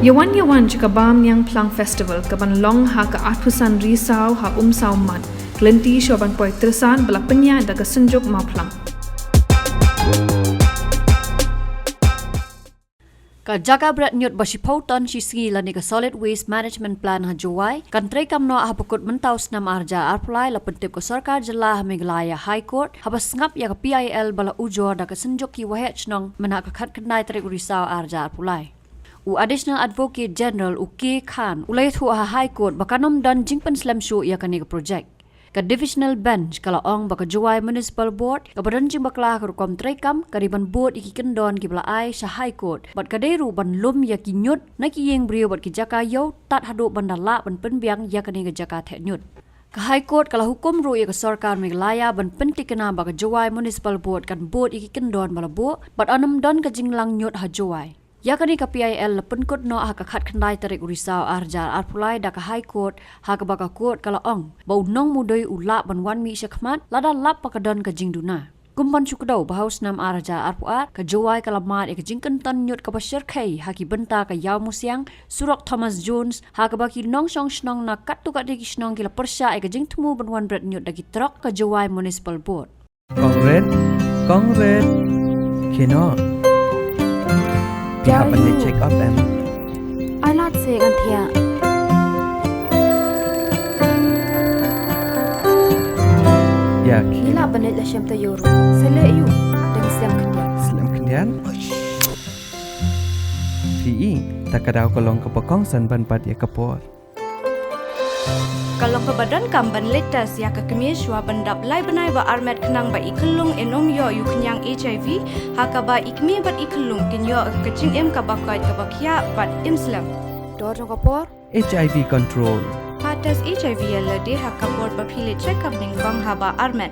Yawan jika bam yang Plang Festival kaban long ha ka atusan risau ha umsau mat kelenti syoban poi tersan bela penya daga senjuk mau Plang. Ka jaga berat nyut basipau ton sisi lani ka solid waste management plan ha Juwai kan trai kamno ha pukut mentau senam arja arpulai la pentip ko sarkar jelah Meghalaya High Court ha basngap ya ka PIL bala ujo daga senjuk ki wahet chnong mena ka khat kendai trik risau arja arpulai. U Additional Advocate General U.K. Khan ulay thu ha High Court bakanom dan jingpen slam show ya kani ka project. Ka Divisional Bench kala ong baka Juwai Municipal Board ka badan jing bakla ka rukom trekam kariban board iki kendon ki bala ai sa High Court bat kaderu ban lum ya ki nyut na ki yeng brio bat ki jaka yo tat hadu bandala ban penbiang ya kani ka jaka the nyut. Ka High Court kala hukum ru ya ka sarkar Meghalaya ban pentikena baka Juwai Municipal Board kan board iki kendon bala bo bat anam don ka jinglang nyut ha Juwai. Ya kani ka PIL lepun kut no ha ka khat khandai tarik risau arjar arpulai da ka High Court ha ka baka court kala ong bau nong mudoi ula ban wan mi syakmat lada lap pakadon ka jingduna kumpan sukdau bahaus nam arjar arpuar ka Juwai kala mat e ka jingken tan nyut ka basir khai ha ki benta ka yaw musiang surok Thomas Jones ha ka baki nong song snong na kat tu ka de ki snong kila persya e ka jingtmu ban wan bret nyut da ki trok ka Juwai Municipal Board Kongret kino Pihak pandai check up em. I not say kan thia. Ya. Ila pandai la syam ta yoru. Sele yu dan siam kendian. Selam kendian. Pi tak kadau kolong kepekong san ban pat ya kapor. Kalau ke badan kamban letas ya ke kemishwa bandap lai benai ba armet kenang ba ikelung enom yo yu kenyang HIV haka ba ikmi bat ikelung kenyo kecing em ka bakai ka bakya bat imslam Dor jong kapor. HIV control. patas HIV yalla de haka bor ba phile check up ning bang haba armet